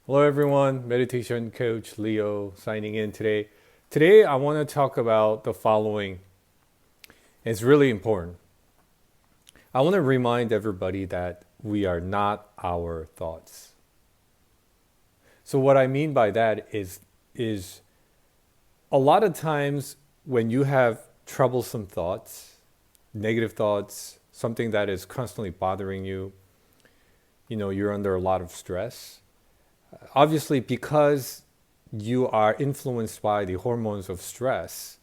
Hello, everyone. Meditation coach Leo signing in today. Today, I want to talk about the following. It's really important. I want to remind everybody that we are not our thoughts. So, what I mean by that is a lot of times when you have troublesome thoughts, negative thoughts, something that is constantly bothering you, you're under a lot of stress. Obviously, because you are influenced by the hormones of stress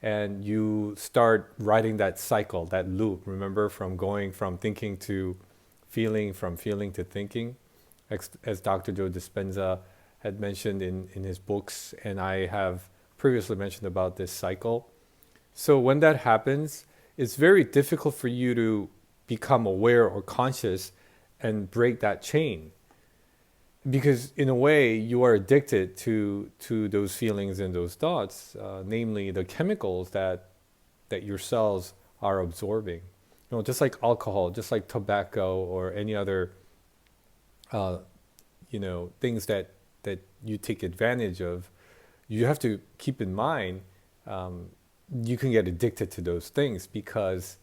and you start riding that cycle, that loop, remember, from going from thinking to feeling, from feeling to thinking, as Dr. Joe Dispenza had mentioned in his books, and I have previously mentioned about this cycle. So when that happens, it's very difficult for you to become aware or conscious and break that chain, because in a way you are addicted to those feelings and those thoughts, namely the chemicals that your cells are absorbing. Just like alcohol, just like tobacco, or any other uh, things that you take advantage of. You have to keep in mind, um, you can get addicted to those things because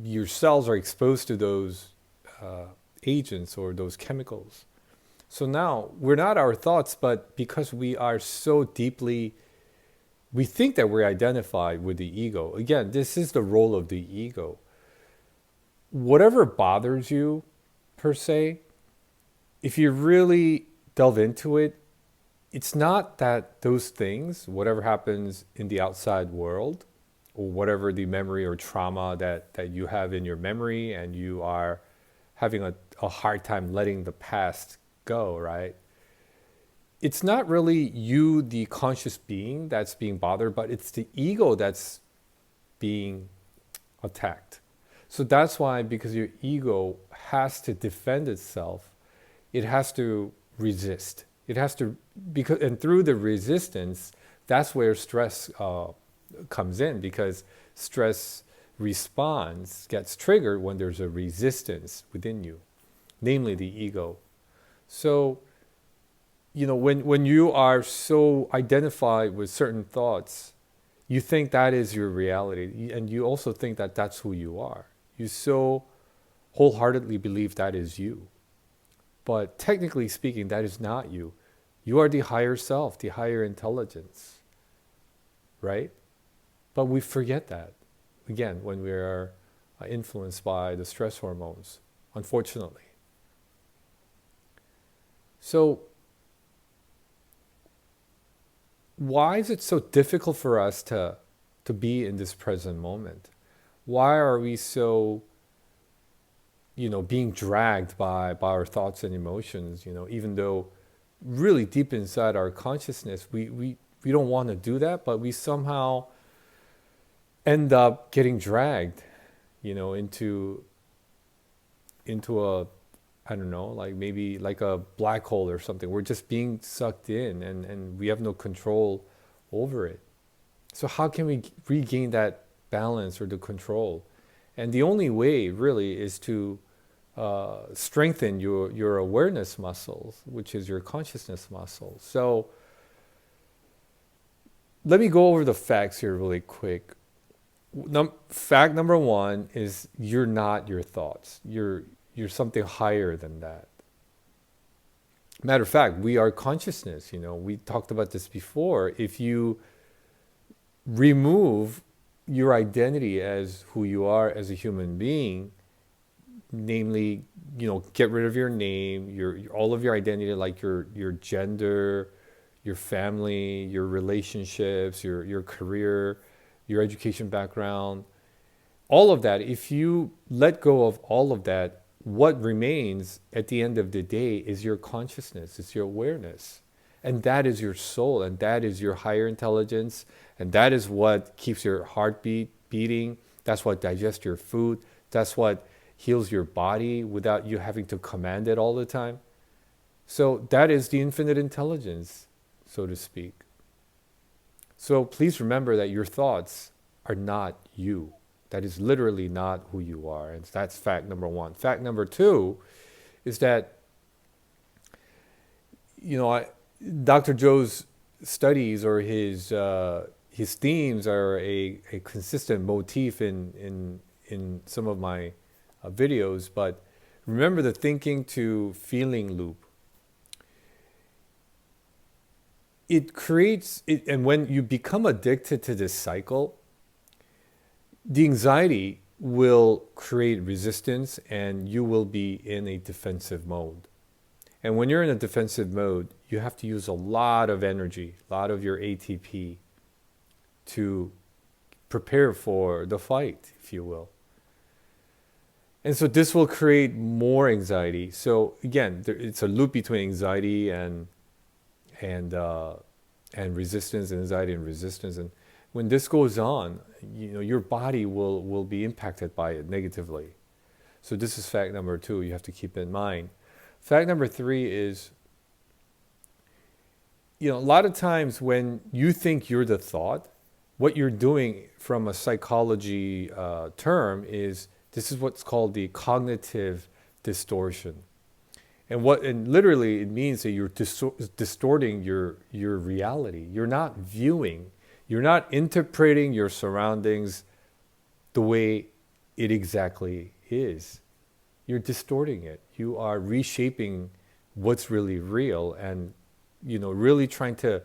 your cells are exposed to those uh, agents or those chemicals. So now we're not our thoughts, but because we are so deeply, we think that we're identified with the ego. Again, this is the role of the ego. Whatever bothers you, per se, if you really delve into it, it's not that those things, whatever happens in the outside world, or whatever the memory or trauma that you have in your memory, and you are having a hard time letting the past go, right? It's not really you, the conscious being, that's being bothered, but it's the ego that's being attacked. So that's why, because your ego has to defend itself, it has to resist. It has to, because, and through the resistance, that's where stress comes in, because stress response gets triggered when there's a resistance within you, namely the ego. So, when you are so identified with certain thoughts, you think that is your reality, and you also think that that's who you are. You so wholeheartedly believe that is you. But technically speaking, that is not you. You are the higher self, the higher intelligence, right? But we forget that, again, when we are influenced by the stress hormones, unfortunately. So, why is it so difficult for us to be in this present moment? Why are we so, being dragged by our thoughts and emotions, even though really deep inside our consciousness, we don't want to do that, but we somehow end up getting dragged, into a, I don't know, like maybe like a black hole or something. We're just being sucked in, and we have no control over it. So how can we regain that balance or the control? And the only way really is to strengthen your awareness muscles, which is your consciousness muscles. So let me go over the facts here really quick. Fact number one is you're not your thoughts. You're something higher than that. Matter of fact, we are consciousness. We talked about this before. If you remove your identity as who you are as a human being, namely, get rid of your name, your all of your identity, like your gender, your family, your relationships, your career, your education background, all of that. If you let go of all of that, what remains at the end of the day is your consciousness, it's your awareness. And that is your soul, and that is your higher intelligence, and that is what keeps your heartbeat beating. That's what digests your food. That's what heals your body without you having to command it all the time. So that is the infinite intelligence, so to speak. So please remember that your thoughts are not you. That is literally not who you are. And that's fact number one. Fact number two is that Dr. Joe's studies or his themes are a consistent motif in some of my videos. But remember the thinking to feeling loop. It creates it, and when you become addicted to this cycle, the anxiety will create resistance, and you will be in a defensive mode. And when you're in a defensive mode, you have to use a lot of energy, a lot of your ATP to prepare for the fight, if you will. And so this will create more anxiety. So again, it's a loop between anxiety and resistance, anxiety and resistance. And when this goes on, your body will be impacted by it negatively. So this is fact number 2 you have to keep in mind. Fact number 3 is, a lot of times when you think you're the thought, what you're doing from a psychology term is, this is what's called the cognitive distortion. And literally it means that you're distorting your reality. You're not viewing, you're not interpreting your surroundings the way it exactly is. You're distorting it. You are reshaping what's really real, and really trying to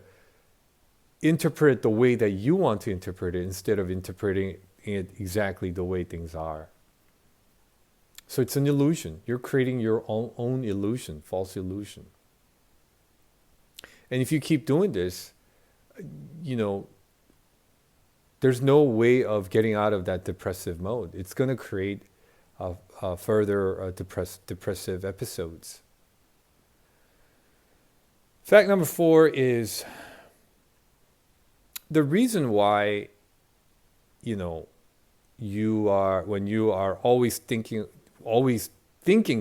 interpret it the way that you want to interpret it instead of interpreting it exactly the way things are. So it's an illusion. You're creating your own illusion, false illusion. And if you keep doing this, there's no way of getting out of that depressive mode. It's going to create further depressive episodes. Fact number 4 is the reason why, when you are always thinking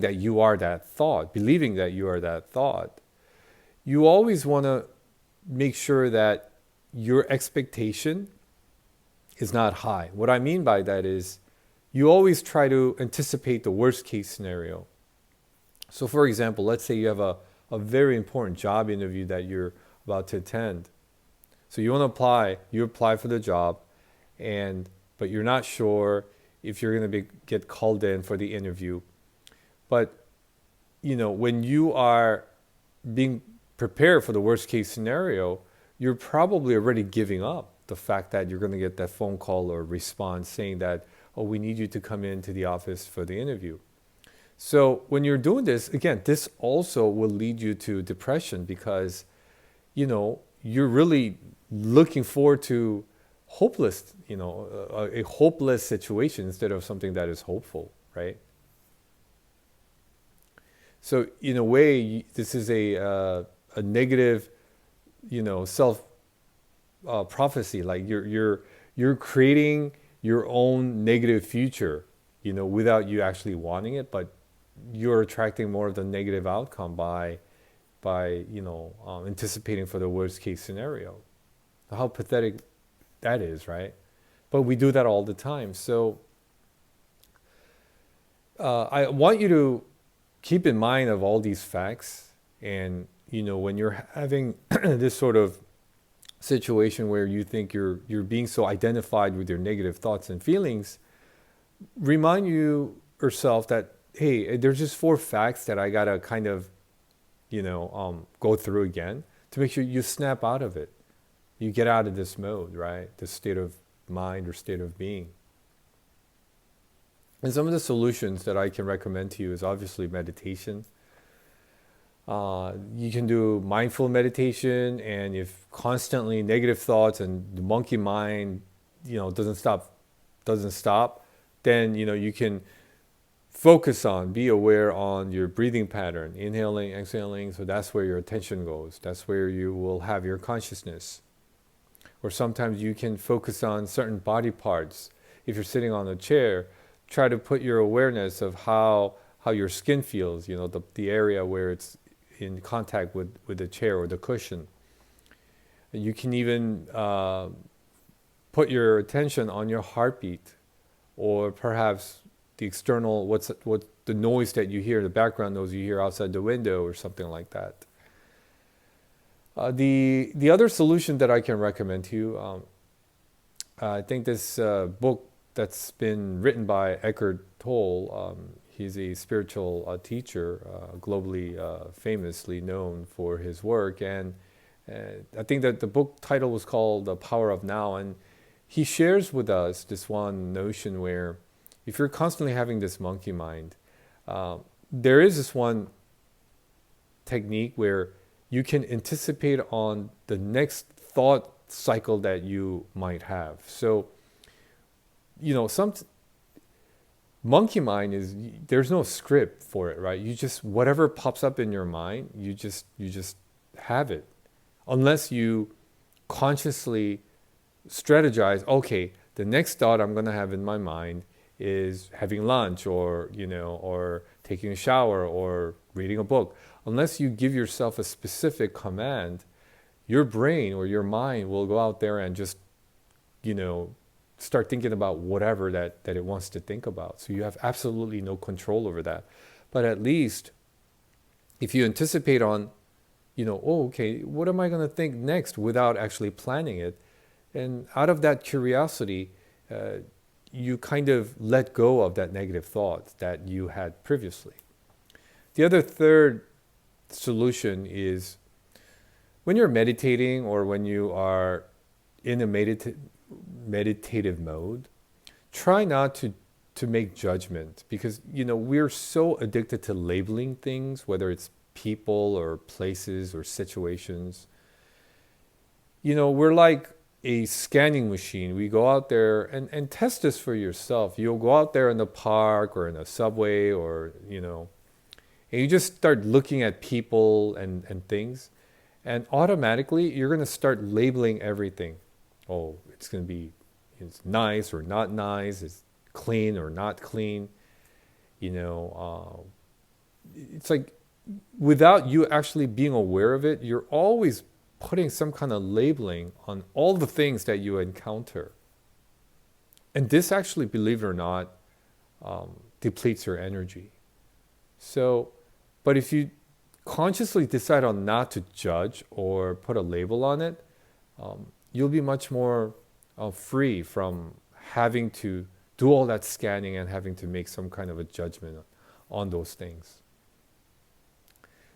that you are that thought, believing that you are that thought, you always want to make sure that your expectation is not high. What I mean by that is, you always try to anticipate the worst case scenario. So for example, let's say you have a very important job interview that you're about to attend. So you want to apply, you apply for the job, but you're not sure if you're going to get called in for the interview. But, when you are being prepared for the worst case scenario, you're probably already giving up the fact that you're going to get that phone call or response saying that, oh, we need you to come into the office for the interview. So when you're doing this, again, this also will lead you to depression because, you're really looking forward to hopeless, a hopeless situation instead of something that is hopeful, right? So in a way, this is a negative, self prophecy. Like you're creating your own negative future, without you actually wanting it, but you're attracting more of the negative outcome by anticipating for the worst case scenario. How pathetic that is, right? But we do that all the time. So I want you to keep in mind of all these facts, and when you're having this sort of situation where you think you're being so identified with your negative thoughts and feelings, remind yourself that, hey, there's just 4 facts that I gotta kind of go through again to make sure you snap out of it. You get out of this mode, right? This state of mind or state of being. And some of the solutions that I can recommend to you is obviously meditation. You can do mindful meditation, and if constantly negative thoughts and the monkey mind, doesn't stop, then you can be aware on your breathing pattern, inhaling, exhaling. So that's where your attention goes. That's where you will have your consciousness. Or sometimes you can focus on certain body parts. If you're sitting on a chair, try to put your awareness of how your skin feels, the area where it's in contact with the chair or the cushion. You can even put your attention on your heartbeat, or perhaps the external, what the noise that you hear, the background noise you hear outside the window or something like that. The other solution that I can recommend to you, I think this book that's been written by Eckhart Tolle. He's a spiritual teacher, globally famously known for his work, and I think that the book title was called "The Power of Now," and he shares with us this one notion where, if you're constantly having this monkey mind, there is this one technique where you can anticipate on the next thought cycle that you might have. So, some monkey mind is, there's no script for it, right? You just, whatever pops up in your mind, you just have it, unless you consciously strategize. Okay, the next thought I'm going to have in my mind is having lunch, or or taking a shower, or reading a book. Unless you give yourself a specific command, your brain or your mind will go out there and just start thinking about whatever that it wants to think about. So you have absolutely no control over that. But at least if you anticipate on, oh, okay, what am I going to think next, without actually planning it, and out of that curiosity, you kind of let go of that negative thought that you had previously. The other third solution is, when you're meditating, or when you are in a meditative mode, try not to make judgment, because we're so addicted to labeling things, whether it's people or places or situations. We're like a scanning machine. We go out there and test this for yourself. You'll go out there in the park or in a subway, or and you just start looking at people and things, and automatically you're going to start labeling everything. Oh, it's going to be, it's nice or not nice, it's clean or not clean. It's like, without you actually being aware of it, you're always putting some kind of labeling on all the things that you encounter. And this actually, believe it or not, depletes your energy. So, but if you consciously decide on not to judge or put a label on it, you'll be much more free from having to do all that scanning and having to make some kind of a judgment on those things.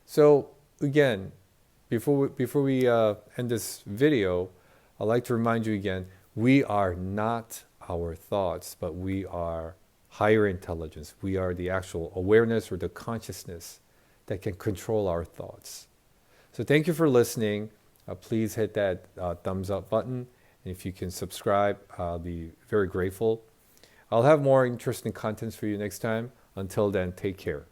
So again, before we end this video, I'd like to remind you again, we are not our thoughts, but we are higher intelligence. We are the actual awareness, or the consciousness that can control our thoughts. So thank you for listening. Please hit that thumbs up button. And if you can subscribe, I'll be very grateful. I'll have more interesting contents for you next time. Until then, take care.